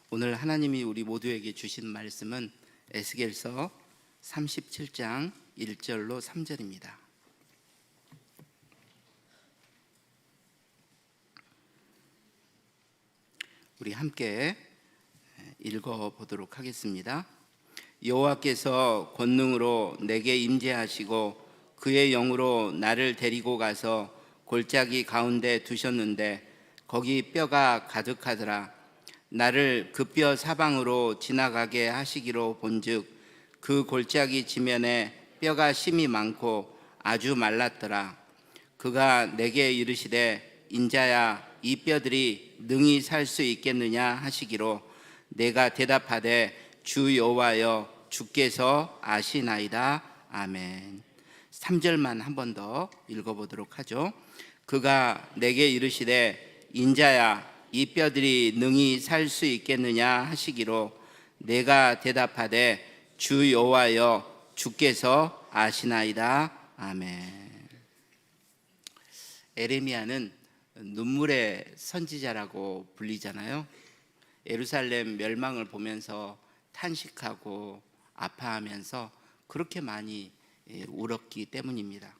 오늘 하나님이 우리 모두에게 주신 말씀은 에스겔서 37장 1절로 3절입니다. 우리 함께 읽어보도록 하겠습니다. 여호와께서 권능으로 내게 임재하시고 그의 영으로 나를 데리고 가서 골짜기 가운데 두셨는데 거기 뼈가 가득하더라. 나를 그 뼈 사방으로 지나가게 하시기로 본즉 그 골짜기 지면에 뼈가 심이 많고 아주 말랐더라. 그가 내게 이르시되 인자야 이 뼈들이 능히 살 수 있겠느냐 하시기로 내가 대답하되 주 여호와여 주께서 아시나이다. 아멘. 3절만 한 번 더 읽어보도록 하죠. 그가 내게 이르시되 인자야 이 뼈들이 능히 살 수 있겠느냐 하시기로 내가 대답하되 주 여호와여 주께서 아시나이다. 아멘. 에레미야는 눈물의 선지자라고 불리잖아요. 예루살렘 멸망을 보면서 탄식하고 아파하면서 그렇게 많이 울었기 때문입니다.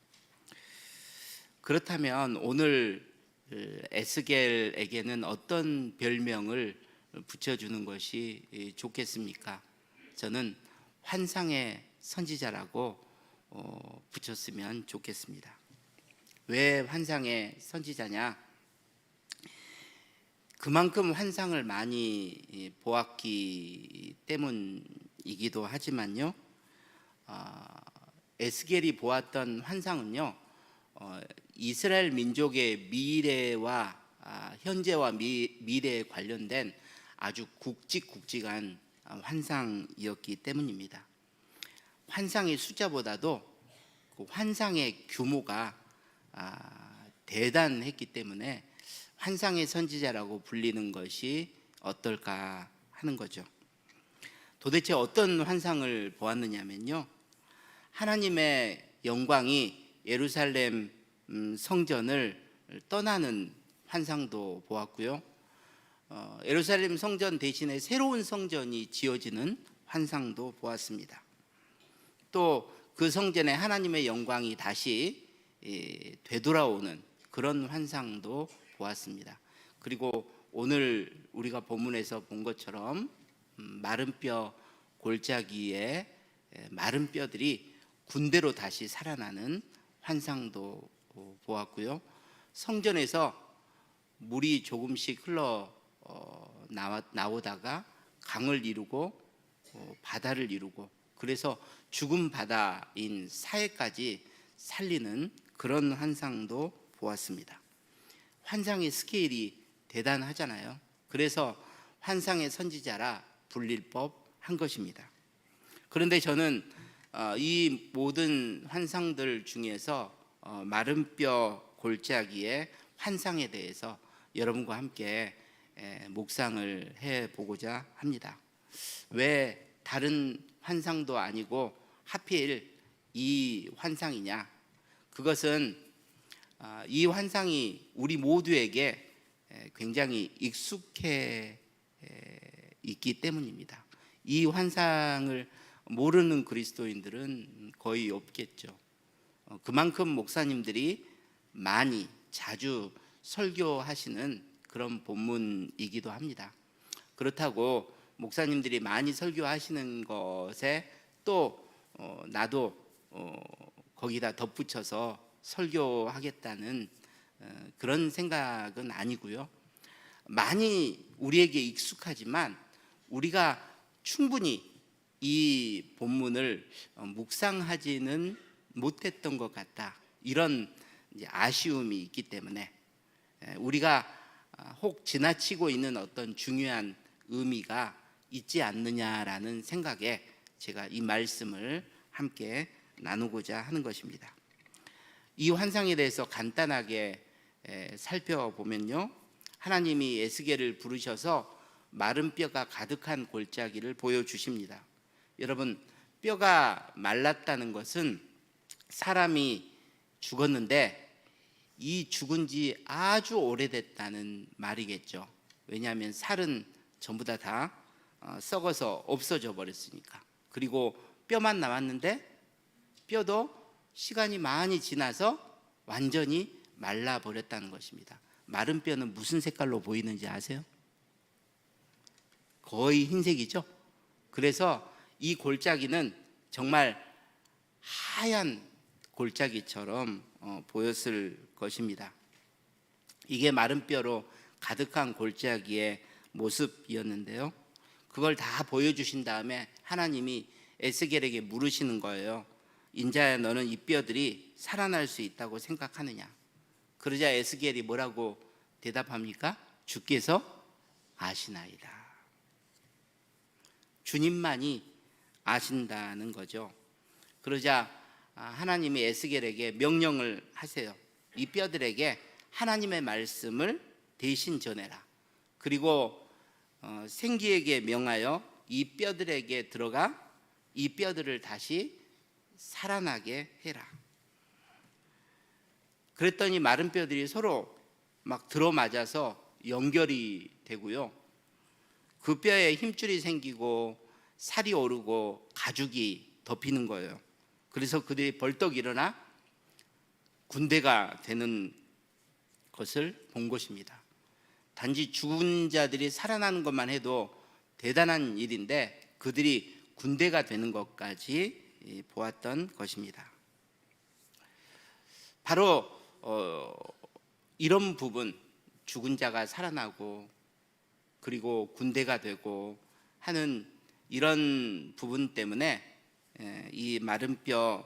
그렇다면 오늘 에스겔에게는 어떤 별명을 붙여주는 것이 좋겠습니까? 저는 환상의 선지자라고 붙였으면 좋겠습니다. 왜 환상의 선지자냐? 그만큼 환상을 많이 보았기 때문이기도 하지만요, 에스겔이 보았던 환상은요, 이스라엘 민족의 미래와 현재와 미래에 관련된 아주 굵직굵직한 환상이었기 때문입니다. 환상의 숫자보다도 그 환상의 규모가 대단했기 때문에 환상의 선지자라고 불리는 것이 어떨까 하는 거죠. 도대체 어떤 환상을 보았느냐면요, 하나님의 영광이 예루살렘 성전을 떠나는 환상도 보았고요, 예루살렘 성전 대신에 새로운 성전이 지어지는 환상도 보았습니다. 또 그 성전에 하나님의 영광이 다시 되돌아오는 그런 환상도 보았습니다. 그리고 오늘 우리가 본문에서 본 것처럼 마른 뼈 골짜기에 마른 뼈들이 군대로 다시 살아나는 환상도 보았고요, 성전에서 물이 조금씩 흘러 나오다가 강을 이루고 바다를 이루고, 그래서 죽은 바다인 사해까지 살리는 그런 환상도 보았습니다. 환상의 스케일이 대단하잖아요. 그래서 환상의 선지자라 불릴 법한 것입니다. 그런데 저는 이 모든 환상들 중에서 마른 뼈 골짜기의 환상에 대해서 여러분과 함께 묵상을 해보고자 합니다. 왜 다른 환상도 아니고 하필 이 환상이냐? 그것은 이 환상이 우리 모두에게 굉장히 익숙해 있기 때문입니다. 이 환상을 모르는 그리스도인들은 거의 없겠죠. 그만큼 목사님들이 많이 자주 설교하시는 그런 본문이기도 합니다. 그렇다고 목사님들이 많이 설교하시는 것에 또 나도 거기다 덧붙여서 설교하겠다는 그런 생각은 아니고요, 많이 우리에게 익숙하지만 우리가 충분히 이 본문을 묵상하지는 못했던 것 같다, 이런 아쉬움이 있기 때문에 우리가 혹 지나치고 있는 어떤 중요한 의미가 있지 않느냐라는 생각에 제가 이 말씀을 함께 나누고자 하는 것입니다. 이 환상에 대해서 간단하게 살펴보면요, 하나님이 에스겔을 부르셔서 마른 뼈가 가득한 골짜기를 보여주십니다. 여러분, 뼈가 말랐다는 것은 사람이 죽었는데 이 죽은 지 아주 오래됐다는 말이겠죠. 왜냐하면 살은 전부 다 썩어서 없어져 버렸으니까. 그리고 뼈만 남았는데 뼈도 시간이 많이 지나서 완전히 말라 버렸다는 것입니다. 마른 뼈는 무슨 색깔로 보이는지 아세요? 거의 흰색이죠. 그래서 이 골짜기는 정말 하얀 골짜기처럼 보였을 것입니다. 이게 마른 뼈로 가득한 골짜기의 모습이었는데요. 그걸 다 보여주신 다음에 하나님이 에스겔에게 물으시는 거예요. 인자야, 너는 이 뼈들이 살아날 수 있다고 생각하느냐? 그러자 에스겔이 뭐라고 대답합니까? 주께서 아시나이다. 주님만이 아신다는 거죠. 그러자 하나님이 에스겔에게 명령을 하세요. 이 뼈들에게 하나님의 말씀을 대신 전해라. 그리고 생기에게 명하여 이 뼈들에게 들어가 이 뼈들을 다시 살아나게 해라. 그랬더니 마른 뼈들이 서로 막 들어맞아서 연결이 되고요. 그 뼈에 힘줄이 생기고 살이 오르고 가죽이 덮이는 거예요. 그래서 그들이 벌떡 일어나 군대가 되는 것을 본 것입니다. 단지 죽은 자들이 살아나는 것만 해도 대단한 일인데 그들이 군대가 되는 것까지 보았던 것입니다. 바로 이런 부분, 죽은 자가 살아나고 그리고 군대가 되고 하는 이런 부분 때문에 이 마른 뼈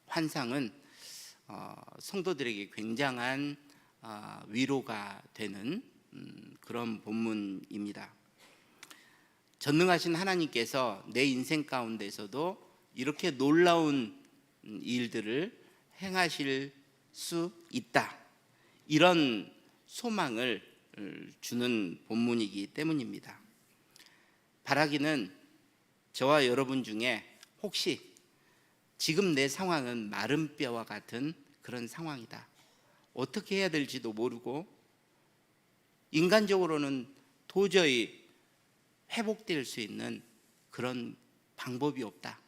환상은 성도들에게 굉장한 위로가 되는 그런 본문입니다. 전능하신 하나님께서 내 인생 가운데서도 이렇게 놀라운 일들을 행하실 수 있다, 이런 소망을 주는 본문이기 때문입니다. 바라기는 저와 여러분 중에 혹시 지금 내 상황은 마른 뼈와 같은 그런 상황이다, 어떻게 해야 될지도 모르고 인간적으로는 도저히 회복될 수 있는 그런 방법이 없다,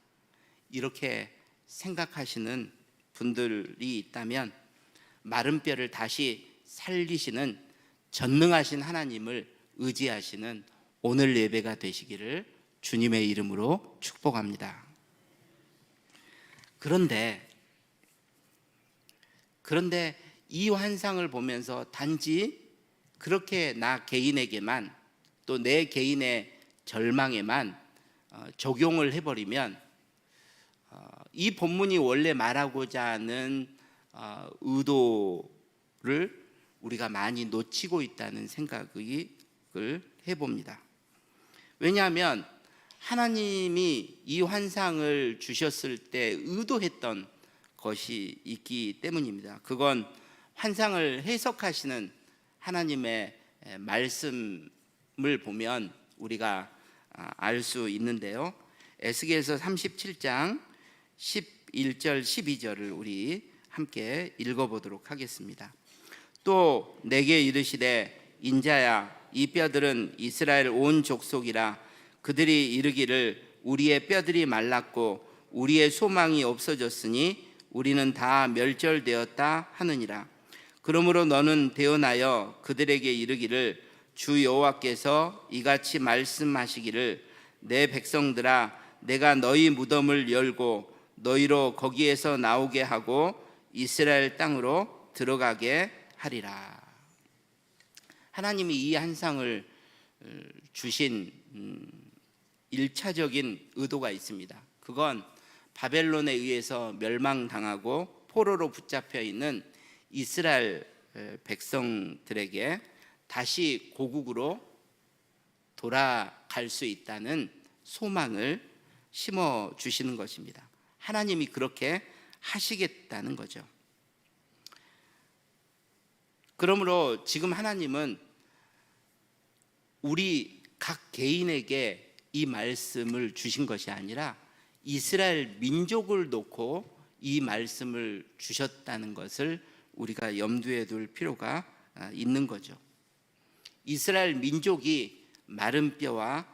이렇게 생각하시는 분들이 있다면 마른 뼈를 다시 살리시는 전능하신 하나님을 의지하시는 오늘 예배가 되시기를 주님의 이름으로 축복합니다. 그런데 이 환상을 보면서 단지 그렇게 나 개인에게만, 또 내 개인의 절망에만 적용을 해버리면 이 본문이 원래 말하고자 하는 의도를 우리가 많이 놓치고 있다는 생각을 해봅니다. 왜냐하면 하나님이 이 환상을 주셨을 때 의도했던 것이 있기 때문입니다. 그건 환상을 해석하시는 하나님의 말씀을 보면 우리가 알 수 있는데요. 에스겔서 37장 11절 12절을 우리 함께 읽어보도록 하겠습니다. 또 내게 이르시되 인자야, 이 뼈들은 이스라엘 온 족속이라. 그들이 이르기를 우리의 뼈들이 말랐고 우리의 소망이 없어졌으니 우리는 다 멸절되었다 하느니라. 그러므로 너는 대언하여 그들에게 이르기를 주 여호와께서 이같이 말씀하시기를 내 백성들아, 내가 너희 무덤을 열고 너희로 거기에서 나오게 하고 이스라엘 땅으로 들어가게 하리라. 하나님이 이 환상을 주신 1차적인 의도가 있습니다. 그건 바벨론에 의해서 멸망당하고 포로로 붙잡혀 있는 이스라엘 백성들에게 다시 고국으로 돌아갈 수 있다는 소망을 심어 주시는 것입니다. 하나님이 그렇게 하시겠다는 거죠. 그러므로 지금 하나님은 우리 각 개인에게 이 말씀을 주신 것이 아니라 이스라엘 민족을 놓고 이 말씀을 주셨다는 것을 우리가 염두에 둘 필요가 있는 거죠. 이스라엘 민족이 마른 뼈와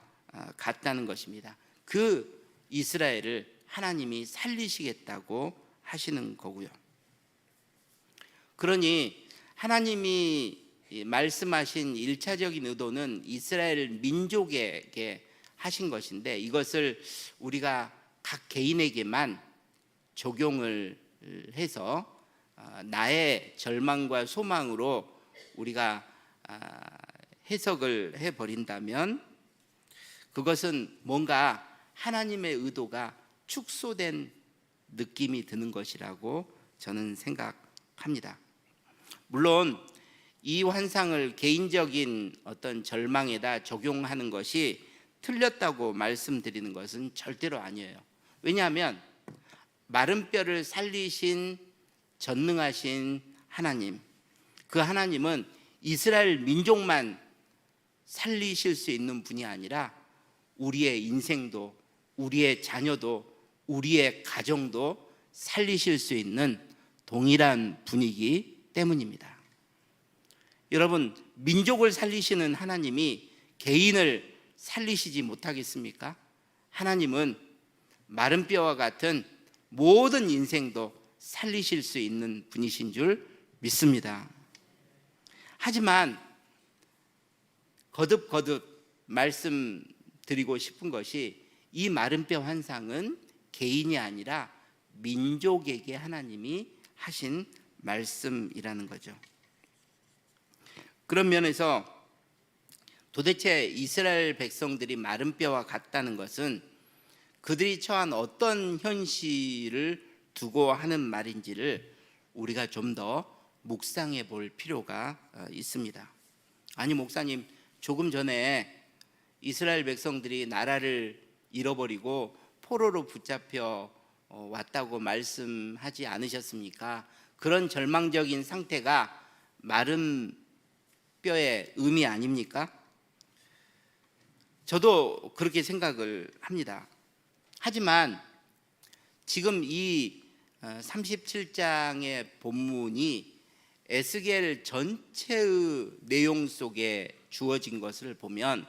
같다는 것입니다. 그 이스라엘을 하나님이 살리시겠다고 하시는 거고요. 그러니 하나님이 말씀하신 1차적인 의도는 이스라엘 민족에게 하신 것인데, 이것을 우리가 각 개인에게만 적용을 해서 나의 절망과 소망으로 우리가 해석을 해버린다면 그것은 뭔가 하나님의 의도가 축소된 느낌이 드는 것이라고 저는 생각합니다. 물론 이 환상을 개인적인 어떤 절망에다 적용하는 것이 틀렸다고 말씀드리는 것은 절대로 아니에요. 왜냐하면 마른 뼈를 살리신 전능하신 하나님, 그 하나님은 이스라엘 민족만 살리실 수 있는 분이 아니라 우리의 인생도, 우리의 자녀도, 우리의 가정도 살리실 수 있는 동일한 분이기 때문입니다. 여러분, 민족을 살리시는 하나님이 개인을 살리시지 못하겠습니까? 하나님은 마른 뼈와 같은 모든 인생도 살리실 수 있는 분이신 줄 믿습니다. 하지만 거듭 말씀드리고 싶은 것이, 이 마른 뼈 환상은 개인이 아니라 민족에게 하나님이 하신 말씀이라는 거죠. 그런 면에서 도대체 이스라엘 백성들이 마른 뼈와 같다는 것은 그들이 처한 어떤 현실을 두고 하는 말인지를 우리가 좀 더 묵상해 볼 필요가 있습니다. 아니, 목사님, 조금 전에 이스라엘 백성들이 나라를 잃어버리고 포로로 붙잡혀 왔다고 말씀하지 않으셨습니까? 그런 절망적인 상태가 마른 뼈의 의미 아닙니까? 저도 그렇게 생각을 합니다. 하지만 지금 이 37장의 본문이 에스겔 전체의 내용 속에 주어진 것을 보면,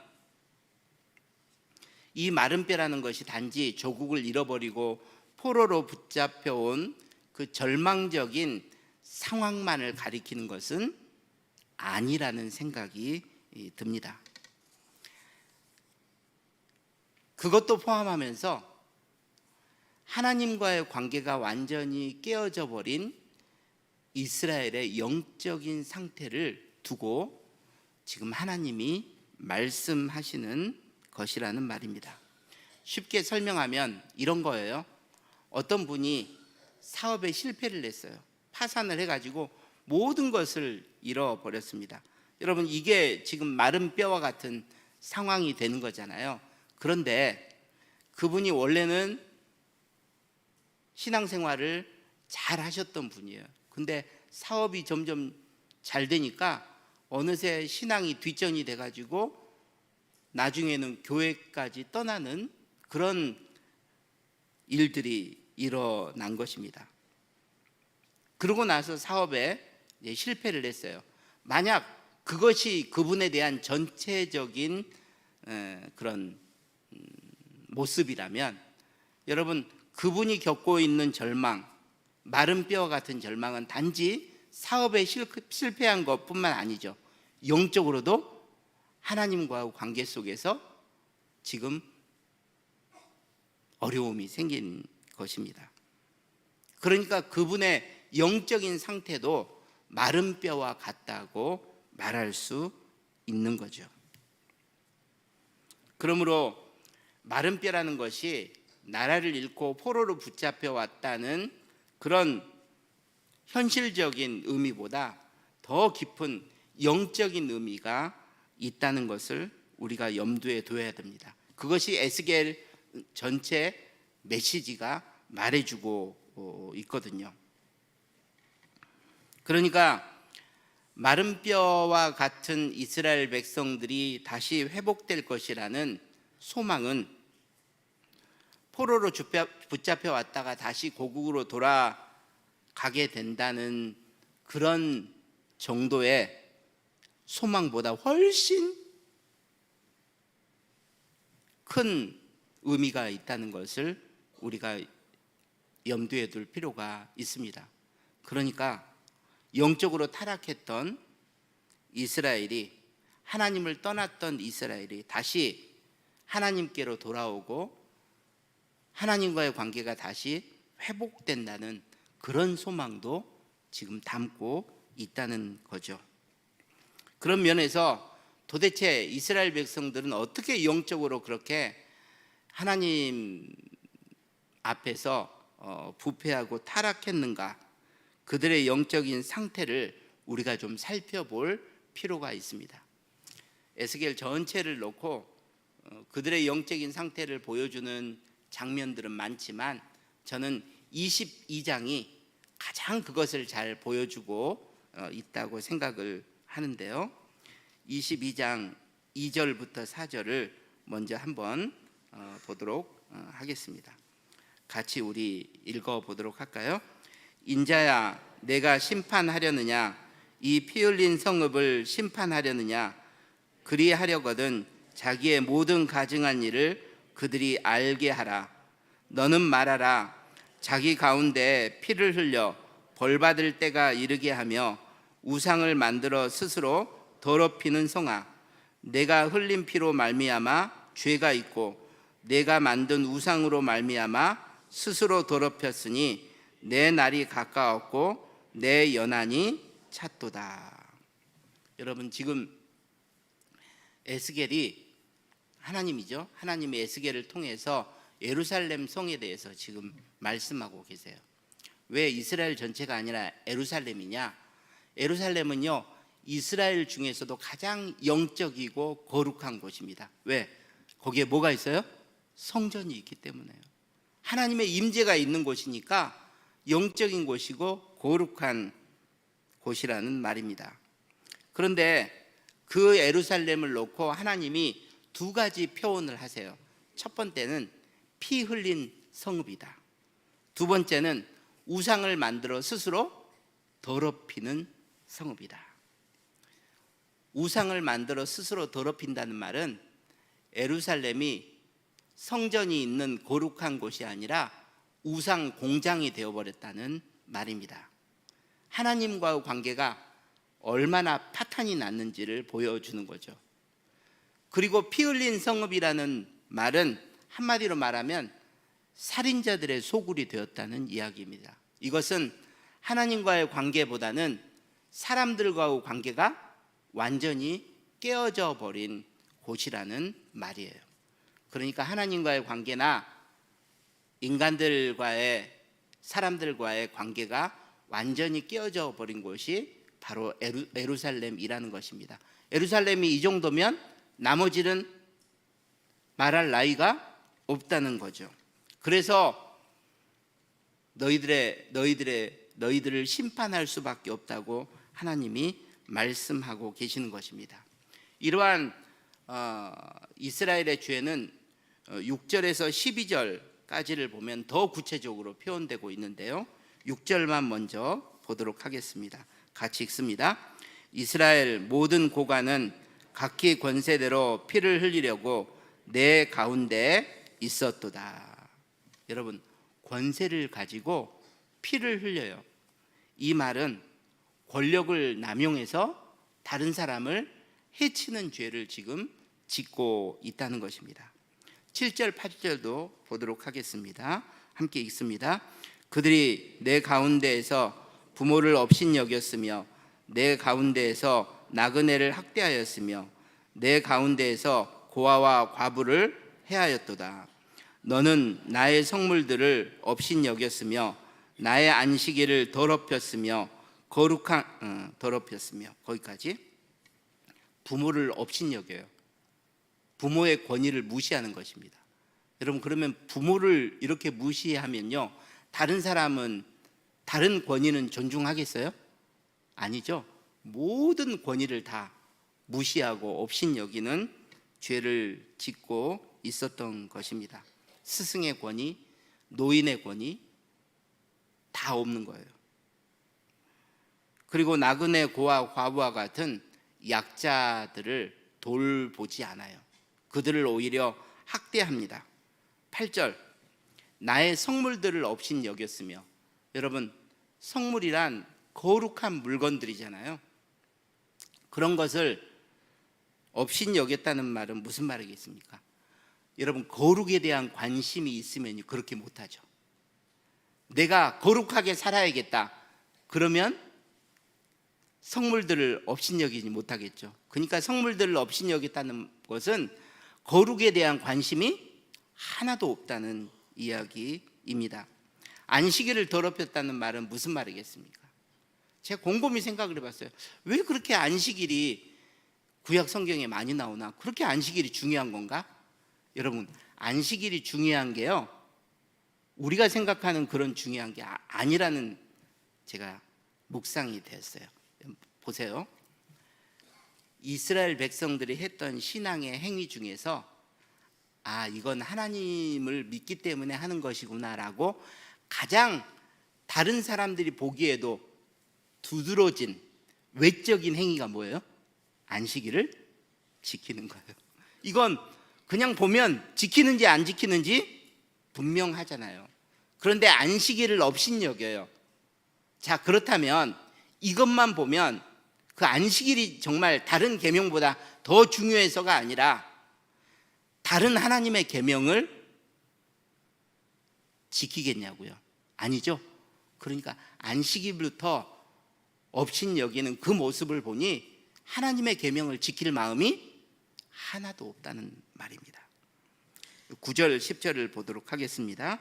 이 마른 뼈라는 것이 단지 조국을 잃어버리고 포로로 붙잡혀온 그 절망적인 상황만을 가리키는 것은 아니라는 생각이 듭니다. 그것도 포함하면서 하나님과의 관계가 완전히 깨어져 버린 이스라엘의 영적인 상태를 두고 지금 하나님이 말씀하시는 것이라는 말입니다. 쉽게 설명하면 이런 거예요. 어떤 분이 사업에 실패를 했어요. 파산을 해가지고 모든 것을 잃어버렸습니다. 여러분, 이게 지금 마른 뼈와 같은 상황이 되는 거잖아요. 그런데 그분이 원래는 신앙생활을 잘 하셨던 분이에요. 근데 사업이 점점 잘 되니까 어느새 신앙이 뒷전이 돼가지고 나중에는 교회까지 떠나는 그런 일들이 일어난 것입니다. 그러고 나서 사업에 실패를 했어요. 만약 그것이 그분에 대한 전체적인 그런 모습이라면, 여러분, 그분이 겪고 있는 절망, 마른 뼈와 같은 절망은 단지 사업에 실패한 것뿐만 아니죠. 영적으로도 하나님과의 관계 속에서 지금 어려움이 생긴 것입니다. 그러니까 그분의 영적인 상태도 마른 뼈와 같다고 말할 수 있는 거죠. 그러므로 마른 뼈라는 것이 나라를 잃고 포로로 붙잡혀 왔다는 그런 현실적인 의미보다 더 깊은 영적인 의미가 있다는 것을 우리가 염두에 둬야 됩니다. 그것이 에스겔 전체 메시지가 말해주고 있거든요. 그러니까 마른 뼈와 같은 이스라엘 백성들이 다시 회복될 것이라는 소망은 포로로 붙잡혀 왔다가 다시 고국으로 돌아가게 된다는 그런 정도의 소망보다 훨씬 큰 의미가 있다는 것을 우리가 염두에 둘 필요가 있습니다. 그러니까 영적으로 타락했던 이스라엘이, 하나님을 떠났던 이스라엘이 다시 하나님께로 돌아오고 하나님과의 관계가 다시 회복된다는 그런 소망도 지금 담고 있다는 거죠. 그런 면에서 도대체 이스라엘 백성들은 어떻게 영적으로 그렇게 하나님 앞에서 부패하고 타락했는가, 그들의 영적인 상태를 우리가 좀 살펴볼 필요가 있습니다. 에스겔 전체를 놓고 그들의 영적인 상태를 보여주는 장면들은 많지만 저는 22장이 가장 그것을 잘 보여주고 있다고 생각을 하는데요. 22장 2절부터 4절을 먼저 한번 보도록 하겠습니다. 같이 우리 읽어보도록 할까요? 인자야, 내가 심판하려느냐? 이 피 흘린 성읍을 심판하려느냐? 그리하려거든 자기의 모든 가증한 일을 그들이 알게 하라. 너는 말하라. 자기 가운데 피를 흘려 벌받을 때가 이르게 하며 우상을 만들어 스스로 더럽히는 성아, 내가 흘린 피로 말미암아 죄가 있고 내가 만든 우상으로 말미암아 스스로 더럽혔으니 내 날이 가까웠고 내 연한이 찼도다. 여러분, 지금 에스겔이 하나님이죠. 하나님의 에스겔을 통해서 예루살렘 성에 대해서 지금 말씀하고 계세요. 왜 이스라엘 전체가 아니라 예루살렘이냐? 예루살렘은요, 이스라엘 중에서도 가장 영적이고 거룩한 곳입니다. 왜? 거기에 뭐가 있어요? 성전이 있기 때문에요. 하나님의 임재가 있는 곳이니까 영적인 곳이고 거룩한 곳이라는 말입니다. 그런데 그 예루살렘을 놓고 하나님이 두 가지 표현을 하세요. 첫 번째는 피 흘린 성읍이다. 두 번째는 우상을 만들어 스스로 더럽히는 성읍이다. 우상을 만들어 스스로 더럽힌다는 말은 예루살렘이 성전이 있는 거룩한 곳이 아니라 우상 공장이 되어버렸다는 말입니다. 하나님과의 관계가 얼마나 파탄이 났는지를 보여주는 거죠. 그리고 피 흘린 성읍이라는 말은 한마디로 말하면 살인자들의 소굴이 되었다는 이야기입니다. 이것은 하나님과의 관계보다는 사람들과의 관계가 완전히 깨어져 버린 곳이라는 말이에요. 그러니까 하나님과의 관계나 인간들과의, 사람들과의 관계가 완전히 깨어져 버린 곳이 바로 예루살렘이라는 것입니다. 예루살렘이 이 정도면 나머지는 말할 나위가 없다는 거죠. 그래서 너희들을 심판할 수밖에 없다고 하나님이 말씀하고 계시는 것입니다. 이러한 이스라엘의 죄는 6절에서 12절까지를 보면 더 구체적으로 표현되고 있는데요. 6절만 먼저 보도록 하겠습니다. 같이 읽습니다. 이스라엘 모든 고관은 각기 권세대로 피를 흘리려고 내 가운데 있었도다. 여러분, 권세를 가지고 피를 흘려요. 이 말은 권력을 남용해서 다른 사람을 해치는 죄를 지금 짓고 있다는 것입니다. 7절 8절도 보도록 하겠습니다. 함께 읽습니다. 그들이 내 가운데에서 부모를 업신여겼으며 내 가운데에서 나그네를 학대하였으며 내 가운데에서 고아와 과부를 해하였도다. 너는 나의 성물들을 업신여겼으며 나의 안식일을 더럽혔으며 더럽혔으며, 거기까지. 부모를 업신여겨요. 부모의 권위를 무시하는 것입니다. 여러분, 그러면 부모를 이렇게 무시하면요, 다른 사람은, 다른 권위는 존중하겠어요? 아니죠. 모든 권위를 다 무시하고 업신여기는 죄를 짓고 있었던 것입니다. 스승의 권위, 노인의 권위 다 없는 거예요. 그리고 나그네 고아 과부와 같은 약자들을 돌보지 않아요. 그들을 오히려 학대합니다. 8절, 나의 성물들을 업신 여겼으며. 여러분, 성물이란 거룩한 물건들이잖아요. 그런 것을 업신 여겼다는 말은 무슨 말이겠습니까? 여러분, 거룩에 대한 관심이 있으면 그렇게 못하죠. 내가 거룩하게 살아야겠다 그러면 성물들을 업신여기지 못하겠죠. 그러니까 성물들을 업신여겼다는 것은 거룩에 대한 관심이 하나도 없다는 이야기입니다. 안식일을 더럽혔다는 말은 무슨 말이겠습니까? 제가 곰곰이 생각을 해봤어요. 왜 그렇게 안식일이 구약 성경에 많이 나오나? 그렇게 안식일이 중요한 건가? 여러분, 안식일이 중요한 게요, 우리가 생각하는 그런 중요한 게 아니라는 제가 묵상이 됐어요. 보세요. 이스라엘 백성들이 했던 신앙의 행위 중에서 이건 하나님을 믿기 때문에 하는 것이구나라고 가장 다른 사람들이 보기에도 두드러진 외적인 행위가 뭐예요? 안식일을 지키는 거예요. 이건 그냥 보면 지키는지 안 지키는지 분명하잖아요. 그런데 안식일을 업신여겨요. 자, 그렇다면 이것만 보면 그 안식일이 정말 다른 계명보다 더 중요해서가 아니라 다른 하나님의 계명을 지키겠냐고요? 아니죠. 그러니까 안식일부터 업신여기는 그 모습을 보니 하나님의 계명을 지킬 마음이 하나도 없다는 말입니다. 9절 10절을 보도록 하겠습니다.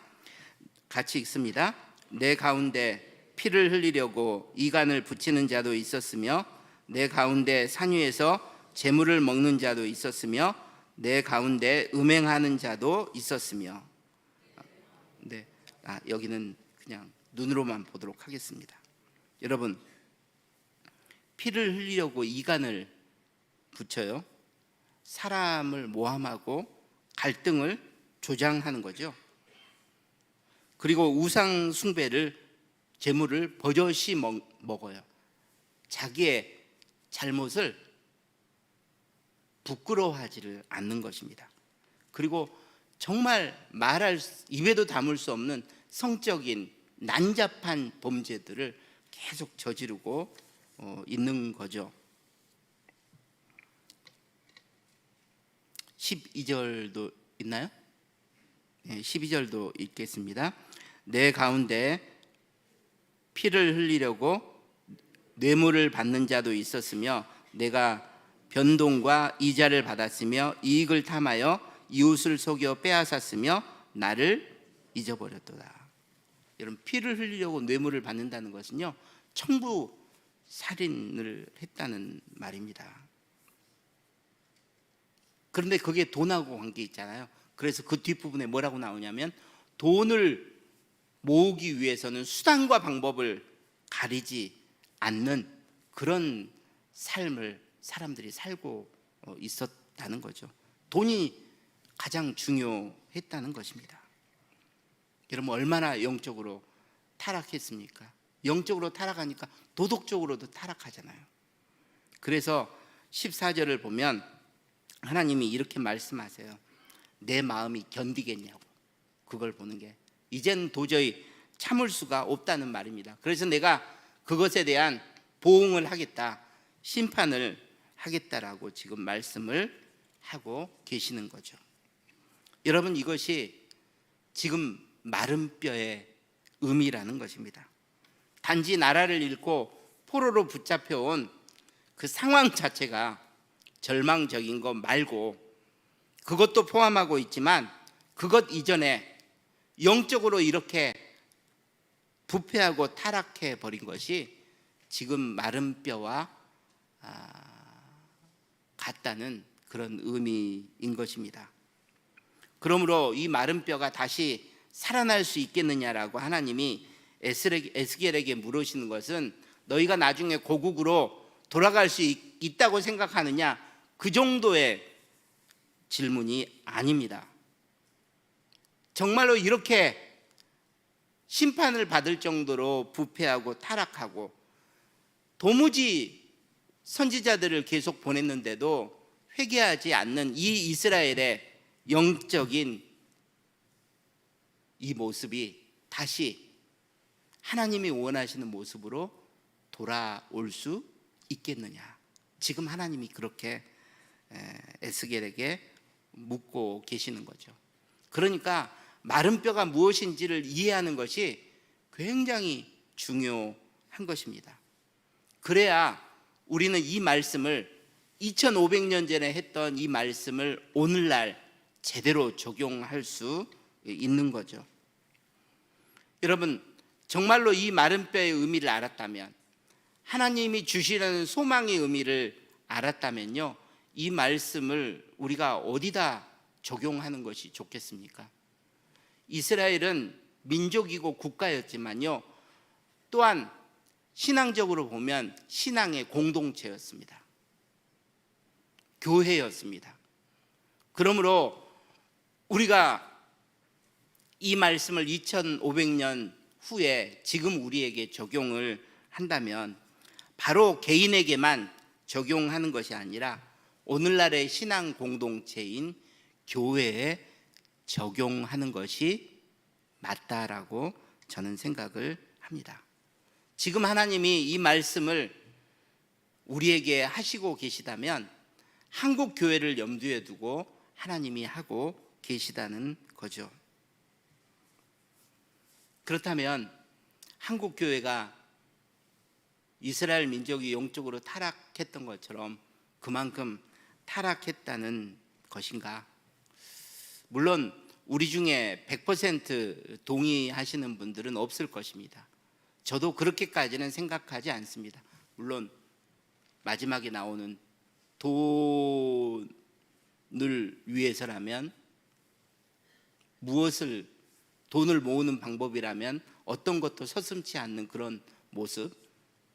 같이 읽습니다. 내 가운데 피를 흘리려고 이간을 붙이는 자도 있었으며 내 가운데 산 위에서 재물을 먹는 자도 있었으며 내 가운데 음행하는 자도 있었으며. 네, 여기는 그냥 눈으로만 보도록 하겠습니다. 여러분, 피를 흘리려고 이간을 붙여요. 사람을 모함하고 갈등을 조장하는 거죠. 그리고 우상 숭배를, 재물을 버젓이 먹어요. 자기의 잘못을 부끄러워하지를 않는 것입니다. 그리고 정말 입에도 담을 수 없는 성적인 난잡한 범죄들을 계속 저지르고 있는 거죠. 12절도 있나요? 네, 12절도 읽겠습니다. 내 가운데 피를 흘리려고 뇌물을 받는 자도 있었으며 내가 변동과 이자를 받았으며 이익을 탐하여 이웃을 속여 빼앗았으며 나를 잊어버렸도다. 여러분, 피를 흘리려고 뇌물을 받는다는 것은요, 청부 살인을 했다는 말입니다. 그런데 그게 돈하고 관계 있잖아요. 그래서 그 뒷부분에 뭐라고 나오냐면 돈을 모으기 위해서는 수단과 방법을 가리지 않는 그런 삶을 사람들이 살고 있었다는 거죠. 돈이 가장 중요했다는 것입니다. 여러분, 얼마나 영적으로 타락했습니까? 영적으로 타락하니까 도덕적으로도 타락하잖아요. 그래서 14절을 보면 하나님이 이렇게 말씀하세요. 내 마음이 견디겠냐고. 그걸 보는 게 이젠 도저히 참을 수가 없다는 말입니다. 그래서 내가 그것에 대한 보응을 하겠다, 심판을 하겠다라고 지금 말씀을 하고 계시는 거죠. 여러분, 이것이 지금 마른 뼈의 의미라는 것입니다. 단지 나라를 잃고 포로로 붙잡혀온 그 상황 자체가 절망적인 것 말고, 그것도 포함하고 있지만 그것 이전에 영적으로 이렇게 부패하고 타락해 버린 것이 지금 마른 뼈와 같다는 그런 의미인 것입니다. 그러므로 이 마른 뼈가 다시 살아날 수 있겠느냐라고 하나님이 에스겔에게 물으시는 것은 너희가 나중에 고국으로 돌아갈 수 있다고 생각하느냐, 그 정도의 질문이 아닙니다. 정말로 이렇게 심판을 받을 정도로 부패하고 타락하고 도무지 선지자들을 계속 보냈는데도 회개하지 않는 이 이스라엘의 영적인 이 모습이 다시 하나님이 원하시는 모습으로 돌아올 수 있겠느냐. 지금 하나님이 그렇게 에스겔에게 묻고 계시는 거죠. 그러니까 마른 뼈가 무엇인지를 이해하는 것이 굉장히 중요한 것입니다. 그래야 우리는 이 말씀을 2500년 전에 했던 이 말씀을 오늘날 제대로 적용할 수 있는 거죠. 여러분, 정말로 이 마른 뼈의 의미를 알았다면, 하나님이 주시려는 소망의 의미를 알았다면요, 이 말씀을 우리가 어디다 적용하는 것이 좋겠습니까? 이스라엘은 민족이고 국가였지만요, 또한 신앙적으로 보면 신앙의 공동체였습니다. 교회였습니다. 그러므로 우리가 이 말씀을 2500년 후에 지금 우리에게 적용을 한다면 바로 개인에게만 적용하는 것이 아니라 오늘날의 신앙 공동체인 교회에 적용하는 것이 맞다라고 저는 생각을 합니다. 지금 하나님이 이 말씀을 우리에게 하시고 계시다면 한국 교회를 염두에 두고 하나님이 하고 계시다는 거죠. 그렇다면 한국 교회가 이스라엘 민족이 영적으로 타락했던 것처럼 그만큼 타락했다는 것인가? 물론 우리 중에 100% 동의하시는 분들은 없을 것입니다. 저도 그렇게까지는 생각하지 않습니다. 물론 마지막에 나오는 돈을 위해서라면, 돈을 모으는 방법이라면 어떤 것도 서슴지 않는 그런 모습,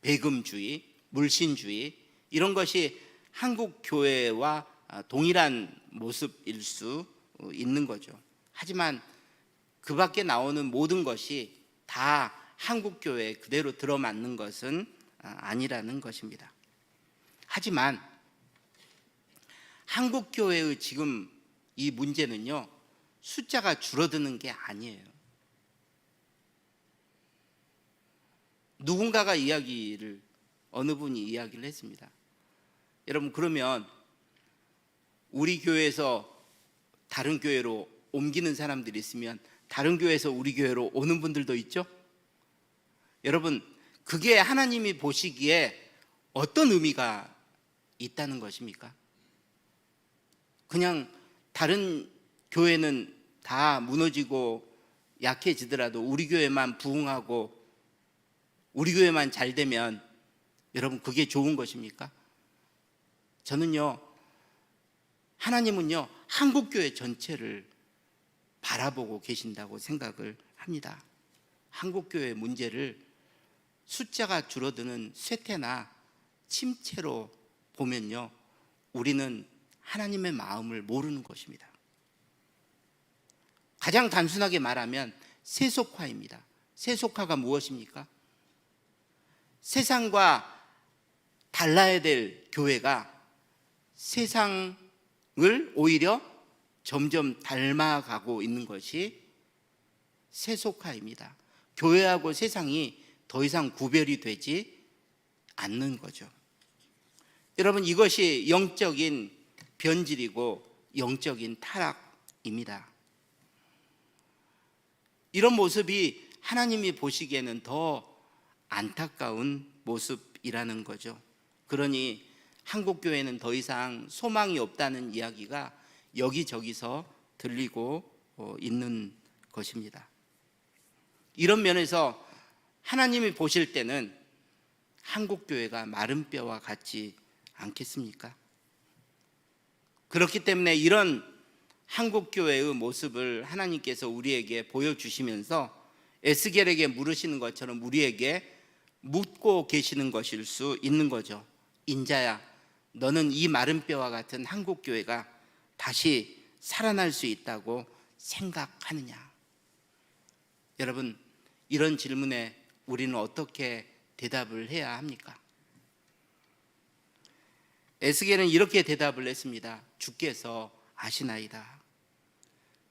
배금주의, 물신주의, 이런 것이 한국 교회와 동일한 모습일 수 있는 거죠. 하지만 그 밖에 나오는 모든 것이 다 한국 교회에 그대로 들어맞는 것은 아니라는 것입니다. 하지만 한국 교회의 지금 이 문제는요, 숫자가 줄어드는 게 아니에요. 누군가가 어느 분이 이야기를 했습니다. 여러분, 그러면 우리 교회에서 다른 교회로 옮기는 사람들이 있으면 다른 교회에서 우리 교회로 오는 분들도 있죠? 여러분, 그게 하나님이 보시기에 어떤 의미가 있다는 것입니까? 그냥 다른 교회는 다 무너지고 약해지더라도 우리 교회만 부흥하고 우리 교회만 잘 되면 여러분, 그게 좋은 것입니까? 저는요, 하나님은요, 한국 교회 전체를 바라보고 계신다고 생각을 합니다. 한국 교회의 문제를 숫자가 줄어드는 쇠퇴나 침체로 보면요, 우리는 하나님의 마음을 모르는 것입니다. 가장 단순하게 말하면 세속화입니다. 세속화가 무엇입니까? 세상과 달라야 될 교회가 세상을 오히려 점점 닮아가고 있는 것이 세속화입니다. 교회하고 세상이 더 이상 구별이 되지 않는 거죠. 여러분, 이것이 영적인 변질이고 영적인 타락입니다. 이런 모습이 하나님이 보시기에는 더 안타까운 모습이라는 거죠. 그러니 한국 교회는 더 이상 소망이 없다는 이야기가 여기저기서 들리고 있는 것입니다. 이런 면에서 하나님이 보실 때는 한국 교회가 마른 뼈와 같지 않겠습니까? 그렇기 때문에 이런 한국 교회의 모습을 하나님께서 우리에게 보여주시면서 에스겔에게 물으시는 것처럼 우리에게 묻고 계시는 것일 수 있는 거죠. 인자야, 너는 이 마른 뼈와 같은 한국 교회가 다시 살아날 수 있다고 생각하느냐? 여러분, 이런 질문에 우리는 어떻게 대답을 해야 합니까? 에스겔은 이렇게 대답을 했습니다. 주께서 아시나이다.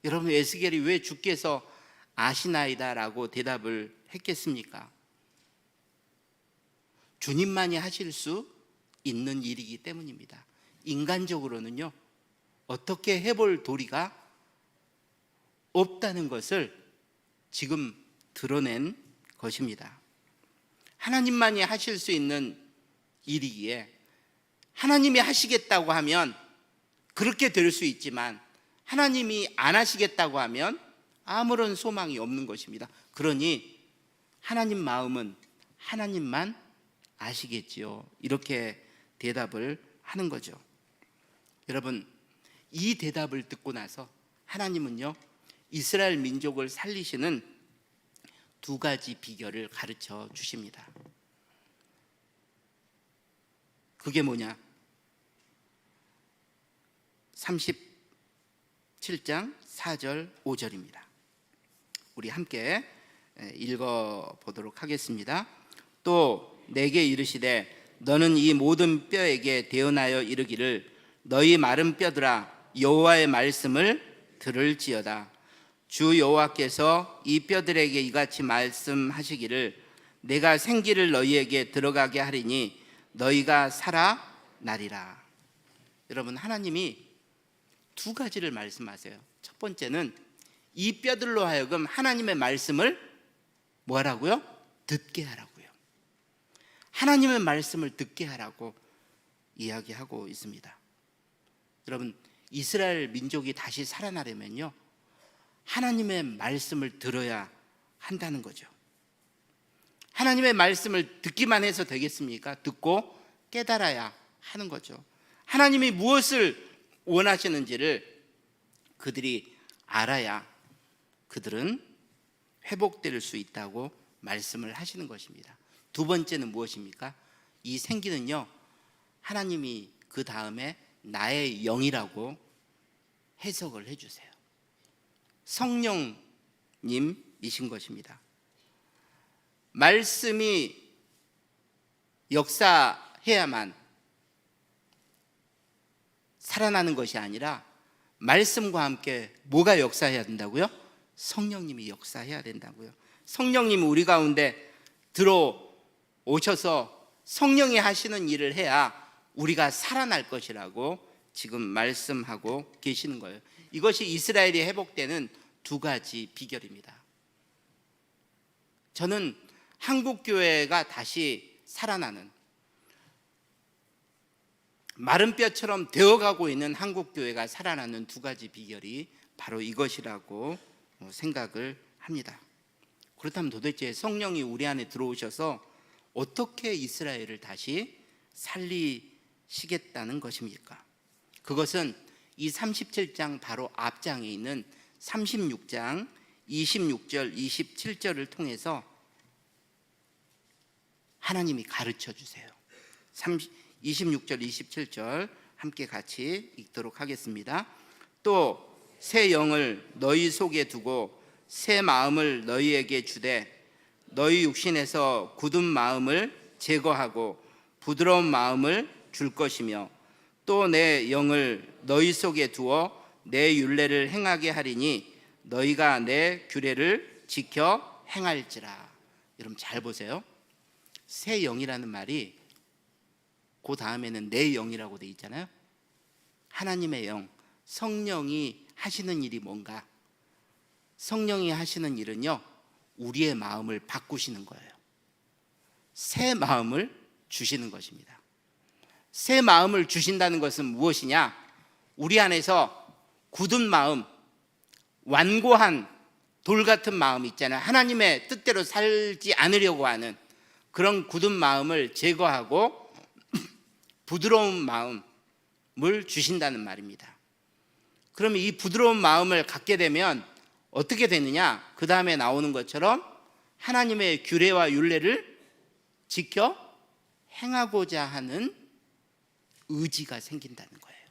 여러분, 에스겔이 왜 주께서 아시나이다 라고 대답을 했겠습니까? 주님만이 하실 수 있는 일이기 때문입니다. 인간적으로는요, 어떻게 해볼 도리가 없다는 것을 지금 드러낸 것입니다. 하나님만이 하실 수 있는 일이기에 하나님이 하시겠다고 하면 그렇게 될 수 있지만 하나님이 안 하시겠다고 하면 아무런 소망이 없는 것입니다. 그러니 하나님 마음은 하나님만 아시겠지요. 이렇게 대답을 하는 거죠. 여러분, 이 대답을 듣고 나서 하나님은요, 이스라엘 민족을 살리시는 두 가지 비결을 가르쳐 주십니다. 그게 뭐냐? 37장 4절 5절입니다. 우리 함께 읽어보도록 하겠습니다. 또 내게 이르시되 너는 이 모든 뼈에게 대언하여 이르기를 너희 마른 뼈들아 여호와의 말씀을 들을지어다. 주 여호와께서 이 뼈들에게 이같이 말씀하시기를 내가 생기를 너희에게 들어가게 하리니 너희가 살아나리라. 여러분, 하나님이 두 가지를 말씀하세요. 첫 번째는 이 뼈들로 하여금 하나님의 말씀을 뭐하라고요? 듣게 하라고요. 하나님의 말씀을 듣게 하라고 이야기하고 있습니다. 여러분, 이스라엘 민족이 다시 살아나려면요, 하나님의 말씀을 들어야 한다는 거죠. 하나님의 말씀을 듣기만 해서 되겠습니까? 듣고 깨달아야 하는 거죠. 하나님이 무엇을 원하시는지를 그들이 알아야 그들은 회복될 수 있다고 말씀을 하시는 것입니다. 두 번째는 무엇입니까? 이 생기는요, 하나님이 그 다음에 나의 영이라고 해석을 해주세요. 성령님이신 것입니다. 말씀이 역사해야만 살아나는 것이 아니라 말씀과 함께 뭐가 역사해야 된다고요? 성령님이 역사해야 된다고요. 성령님이 우리 가운데 들어오셔서 성령이 하시는 일을 해야 우리가 살아날 것이라고 지금 말씀하고 계시는 거예요. 이것이 이스라엘이 회복되는 두 가지 비결입니다. 저는 한국교회가 다시 살아나는, 마른 뼈처럼 되어가고 있는 한국교회가 살아나는 두 가지 비결이 바로 이것이라고 생각을 합니다. 그렇다면 도대체 성령이 우리 안에 들어오셔서 어떻게 이스라엘을 다시 살리시겠다는 것입니까? 그것은 이 37장 바로 앞장에 있는 36장 26절 27절을 통해서 하나님이 가르쳐 주세요. 26절 27절 함께 같이 읽도록 하겠습니다. 또 새 영을 너희 속에 두고 새 마음을 너희에게 주되 너희 육신에서 굳은 마음을 제거하고 부드러운 마음을 줄 것이며 또 내 영을 너희 속에 두어 내 율례를 행하게 하리니 너희가 내 규례를 지켜 행할지라. 여러분 잘 보세요. 새 영이라는 말이 그 다음에는 내 영이라고 돼 있잖아요. 하나님의 영, 성령이 하시는 일이 뭔가? 성령이 하시는 일은요, 우리의 마음을 바꾸시는 거예요. 새 마음을 주시는 것입니다. 새 마음을 주신다는 것은 무엇이냐? 우리 안에서 굳은 마음, 완고한 돌 같은 마음 있잖아요. 하나님의 뜻대로 살지 않으려고 하는 그런 굳은 마음을 제거하고 부드러운 마음을 주신다는 말입니다. 그러면 이 부드러운 마음을 갖게 되면 어떻게 되느냐? 그 다음에 나오는 것처럼 하나님의 규례와 율례를 지켜 행하고자 하는 의지가 생긴다는 거예요.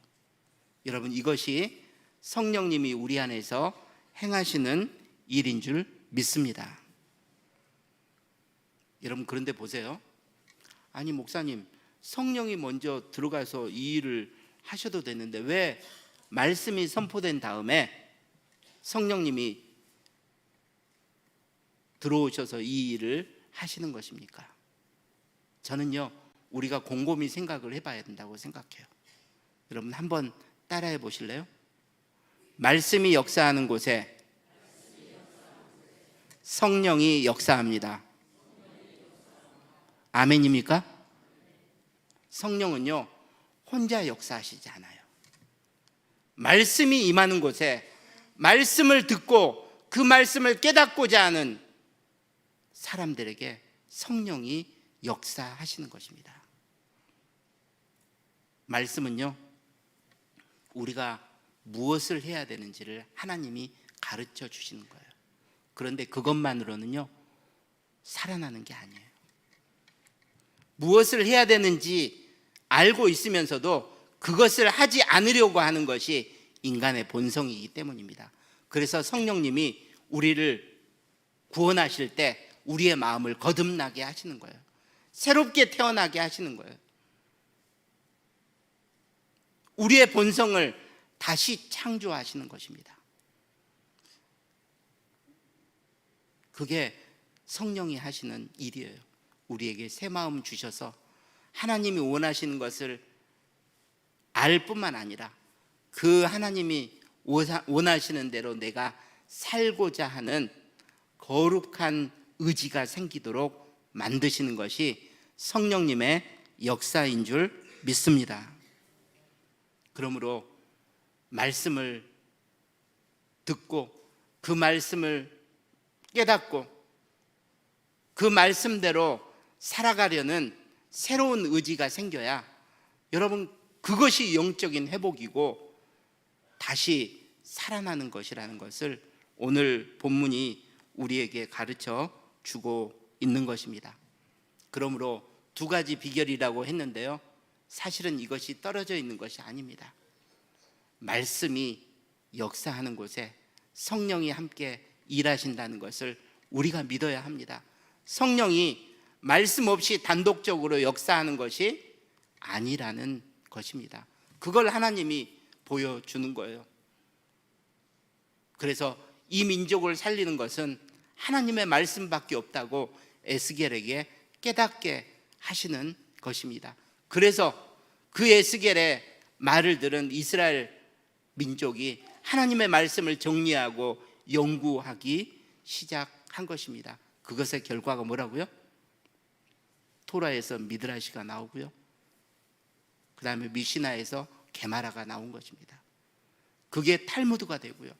여러분, 이것이 성령님이 우리 안에서 행하시는 일인 줄 믿습니다. 여러분, 그런데 보세요. 아니 목사님, 성령이 먼저 들어가서 이 일을 하셔도 되는데 왜 말씀이 선포된 다음에 성령님이 들어오셔서 이 일을 하시는 것입니까? 저는요, 우리가 곰곰이 생각을 해봐야 된다고 생각해요. 여러분 한번 따라해 보실래요? 말씀이 역사하는 곳에 성령이 역사합니다. 아멘입니까? 성령은요, 혼자 역사하시지 않아요. 말씀이 임하는 곳에 말씀을 듣고 그 말씀을 깨닫고자 하는 사람들에게 성령이 역사하시는 것입니다. 말씀은요, 우리가 무엇을 해야 되는지를 하나님이 가르쳐 주시는 거예요. 그런데 그것만으로는요, 살아나는 게 아니에요. 무엇을 해야 되는지 알고 있으면서도 그것을 하지 않으려고 하는 것이 인간의 본성이기 때문입니다. 그래서 성령님이 우리를 구원하실 때 우리의 마음을 거듭나게 하시는 거예요. 새롭게 태어나게 하시는 거예요. 우리의 본성을 다시 창조하시는 것입니다. 그게 성령이 하시는 일이에요. 우리에게 새 마음 주셔서 하나님이 원하시는 것을 알 뿐만 아니라 그 하나님이 원하시는 대로 내가 살고자 하는 거룩한 의지가 생기도록 만드시는 것이 성령님의 역사인 줄 믿습니다. 그러므로 말씀을 듣고 그 말씀을 깨닫고 그 말씀대로 살아가려는 새로운 의지가 생겨야 여러분 그것이 영적인 회복이고 다시 살아나는 것이라는 것을 오늘 본문이 우리에게 가르쳐 주고 있는 것입니다. 그러므로 두 가지 비결이라고 했는데요, 사실은 이것이 떨어져 있는 것이 아닙니다. 말씀이 역사하는 곳에 성령이 함께 일하신다는 것을 우리가 믿어야 합니다. 성령이 말씀 없이 단독적으로 역사하는 것이 아니라는 것입니다. 그걸 하나님이 보여주는 거예요. 그래서 이 민족을 살리는 것은 하나님의 말씀밖에 없다고 에스겔에게 깨닫게 하시는 것입니다. 그래서 그 에스겔의 말을 들은 이스라엘 민족이 하나님의 말씀을 정리하고 연구하기 시작한 것입니다. 그것의 결과가 뭐라고요? 토라에서 미드라시가 나오고요, 그 다음에 미시나에서 게마라가 나온 것입니다. 그게 탈무드가 되고요,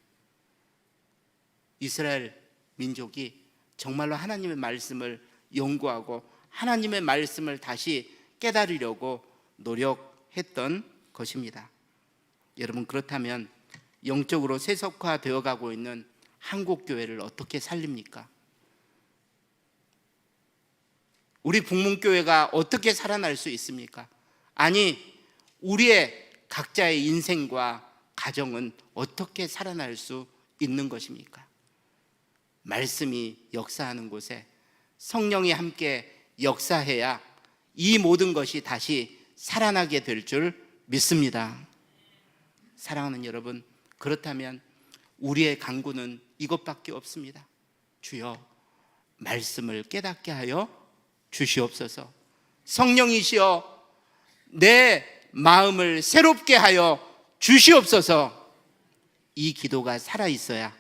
이스라엘 민족이 정말로 하나님의 말씀을 연구하고 하나님의 말씀을 다시 깨달으려고 노력했던 것입니다. 여러분, 그렇다면 영적으로 세속화되어 가고 있는 한국교회를 어떻게 살립니까? 우리 북문교회가 어떻게 살아날 수 있습니까? 아니, 우리의 각자의 인생과 가정은 어떻게 살아날 수 있는 것입니까? 말씀이 역사하는 곳에 성령이 함께 역사해야 이 모든 것이 다시 살아나게 될 줄 믿습니다. 사랑하는 여러분, 그렇다면 우리의 간구는 이것밖에 없습니다. 주여, 말씀을 깨닫게 하여 주시옵소서. 성령이시여, 내 마음을 새롭게 하여 주시옵소서. 이 기도가 살아있어야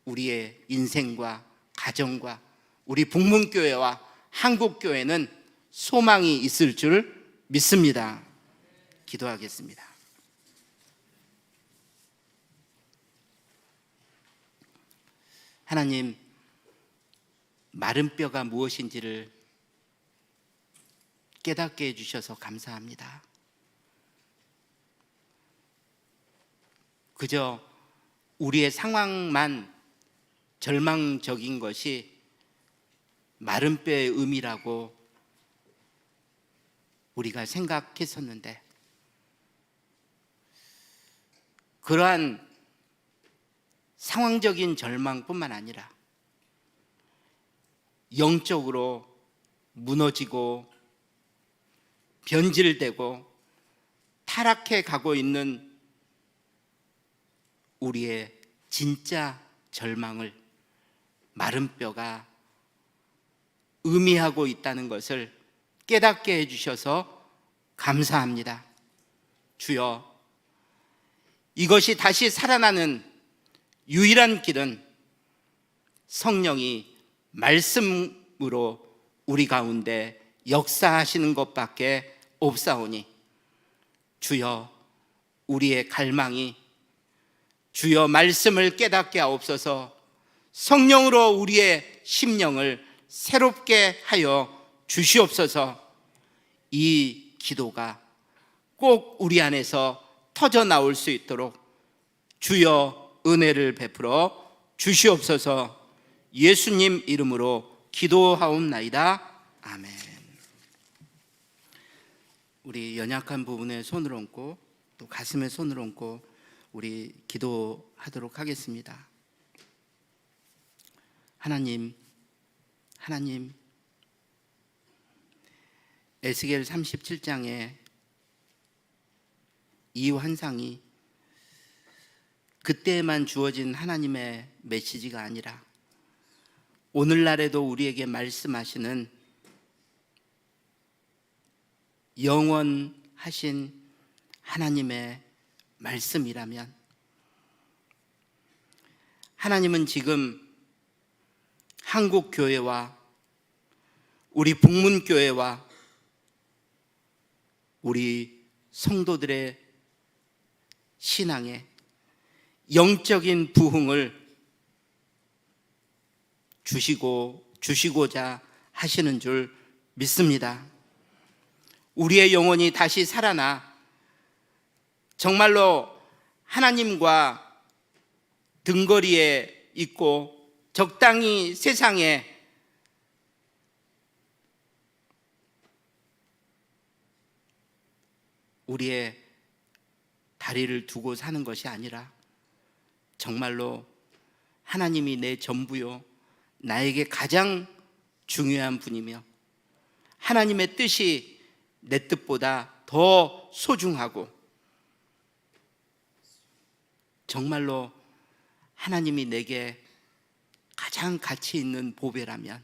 우리의 인생과 가정과 우리 북문교회와 한국교회는 소망이 있을 줄 믿습니다. 기도하겠습니다. 하나님, 마른 뼈가 무엇인지를 깨닫게 해주셔서 감사합니다. 그저 우리의 상황만 절망적인 것이 마른 뼈의 의미라고 우리가 생각했었는데, 그러한 상황적인 절망뿐만 아니라 영적으로 무너지고 변질되고 타락해 가고 있는 우리의 진짜 절망을 마른 뼈가 의미하고 있다는 것을 깨닫게 해주셔서 감사합니다. 주여, 이것이 다시 살아나는 유일한 길은 성령이 말씀으로 우리 가운데 역사하시는 것밖에 없사오니 주여, 우리의 갈망이 주여 말씀을 깨닫게 하옵소서. 성령으로 우리의 심령을 새롭게 하여 주시옵소서. 이 기도가 꼭 우리 안에서 터져 나올 수 있도록 주여 은혜를 베풀어 주시옵소서. 예수님 이름으로 기도하옵나이다. 아멘. 우리 연약한 부분에 손을 얹고 또 가슴에 손을 얹고 우리 기도하도록 하겠습니다. 하나님, 에스겔 37장에 이 환상이 그때에만 주어진 하나님의 메시지가 아니라 오늘날에도 우리에게 말씀하시는 영원하신 하나님의 말씀이라면, 하나님은 지금 한국교회와 우리 북문교회와 우리 성도들의 신앙에 영적인 부흥을 주시고자 하시는 줄 믿습니다. 우리의 영혼이 다시 살아나 정말로 하나님과 등거리에 있고 적당히 세상에 우리의 다리를 두고 사는 것이 아니라 정말로 하나님이 내 전부요, 나에게 가장 중요한 분이며 하나님의 뜻이 내 뜻보다 더 소중하고 정말로 하나님이 내게 가장 가치 있는 보배라면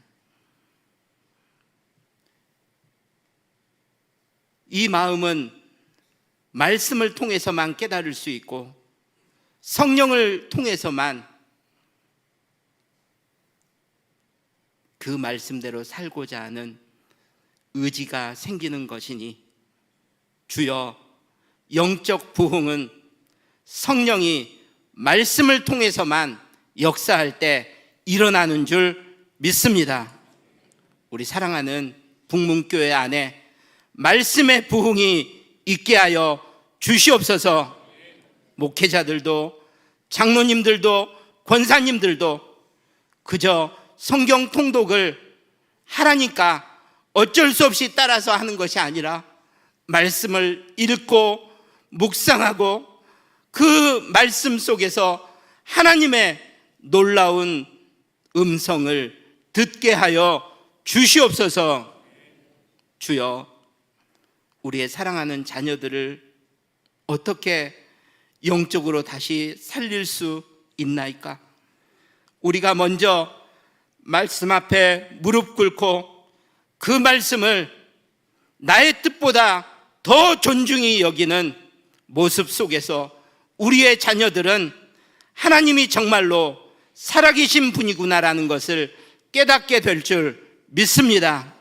이 마음은 말씀을 통해서만 깨달을 수 있고 성령을 통해서만 그 말씀대로 살고자 하는 의지가 생기는 것이니 주여, 영적 부흥은 성령이 말씀을 통해서만 역사할 때 일어나는 줄 믿습니다. 우리 사랑하는 북문교회 안에 말씀의 부흥이 있게 하여 주시옵소서. 목회자들도 장로님들도 권사님들도 그저 성경 통독을 하라니까 어쩔 수 없이 따라서 하는 것이 아니라 말씀을 읽고 묵상하고 그 말씀 속에서 하나님의 놀라운 음성을 듣게 하여 주시옵소서. 주여, 우리의 사랑하는 자녀들을 어떻게 영적으로 다시 살릴 수 있나이까? 우리가 먼저 말씀 앞에 무릎 꿇고 그 말씀을 나의 뜻보다 더 존중히 여기는 모습 속에서 우리의 자녀들은 하나님이 정말로 살아계신 분이구나라는 것을 깨닫게 될 줄 믿습니다.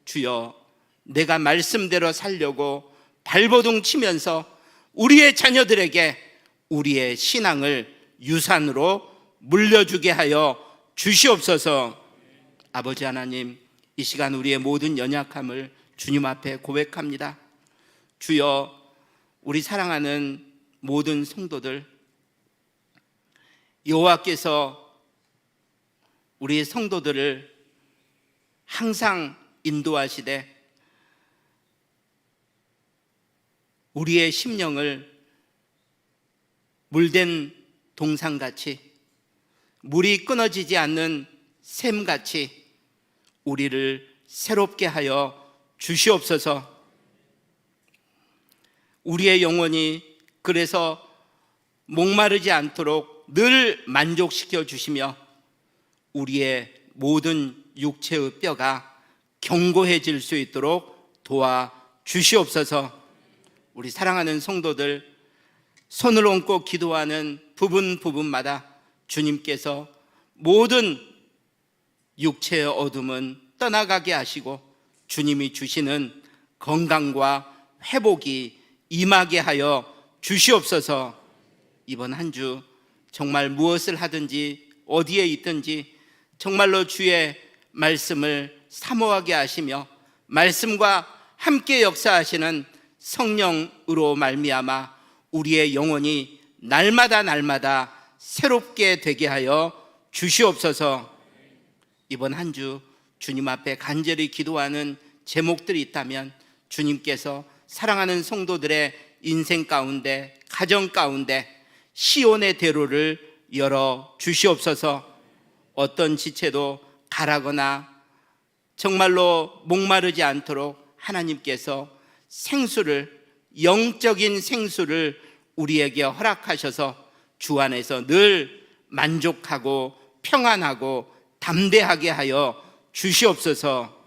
주여, 내가 말씀대로 살려고 발버둥 치면서 우리의 자녀들에게 우리의 신앙을 유산으로 물려주게 하여 주시옵소서. 아버지 하나님, 이 시간 우리의 모든 연약함을 주님 앞에 고백합니다. 주여, 우리 사랑하는 모든 성도들, 여호와께서 우리의 성도들을 항상 인도하시되 우리의 심령을 물된 동상같이, 물이 끊어지지 않는 샘같이 우리를 새롭게 하여 주시옵소서. 우리의 영혼이 그래서 목마르지 않도록 늘 만족시켜 주시며 우리의 모든 육체의 뼈가 견고해질 수 있도록 도와 주시옵소서. 우리 사랑하는 성도들, 손을 얹고 기도하는 부분마다 주님께서 모든 육체의 어둠은 떠나가게 하시고 주님이 주시는 건강과 회복이 임하게 하여 주시옵소서. 이번 한 주 정말 무엇을 하든지 어디에 있든지 정말로 주의 말씀을 사모하게 하시며 말씀과 함께 역사하시는 성령으로 말미암아 우리의 영혼이 날마다 새롭게 되게 하여 주시옵소서. 이번 한 주 주님 앞에 간절히 기도하는 제목들이 있다면 주님께서 사랑하는 성도들의 인생 가운데, 가정 가운데 시온의 대로를 열어 주시옵소서. 어떤 지체도 가라거나 정말로 목마르지 않도록 하나님께서 생수를, 영적인 생수를 우리에게 허락하셔서 주 안에서 늘 만족하고 평안하고 담대하게 하여 주시옵소서.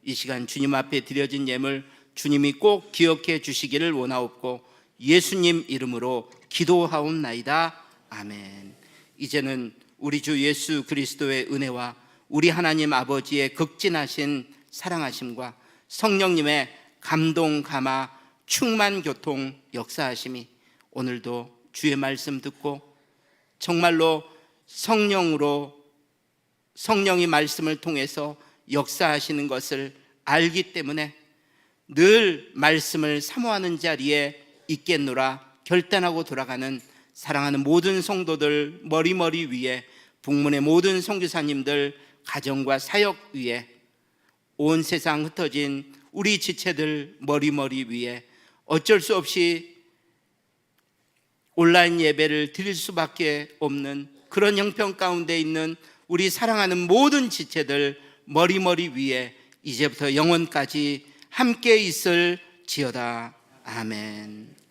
이 시간 주님 앞에 드려진 예물 주님이 꼭 기억해 주시기를 원하옵고 예수님 이름으로 기도하옵나이다. 아멘. 이제는 우리 주 예수 그리스도의 은혜와 우리 하나님 아버지의 극진하신 사랑하심과 성령님의 감동, 감화, 충만, 교통, 역사하심이 오늘도 주의 말씀 듣고 정말로 성령이 말씀을 통해서 역사하시는 것을 알기 때문에 늘 말씀을 사모하는 자리에 있겠노라 결단하고 돌아가는 사랑하는 모든 성도들 머리 위에, 북문의 모든 선교사님들 가정과 사역 위에, 온 세상 흩어진 우리 지체들 머리 위에 어쩔 수 없이 온라인 예배를 드릴 수밖에 없는 그런 형편 가운데 있는 우리 사랑하는 모든 지체들 머리 위에 이제부터 영원까지 함께 있을지어다. 아멘.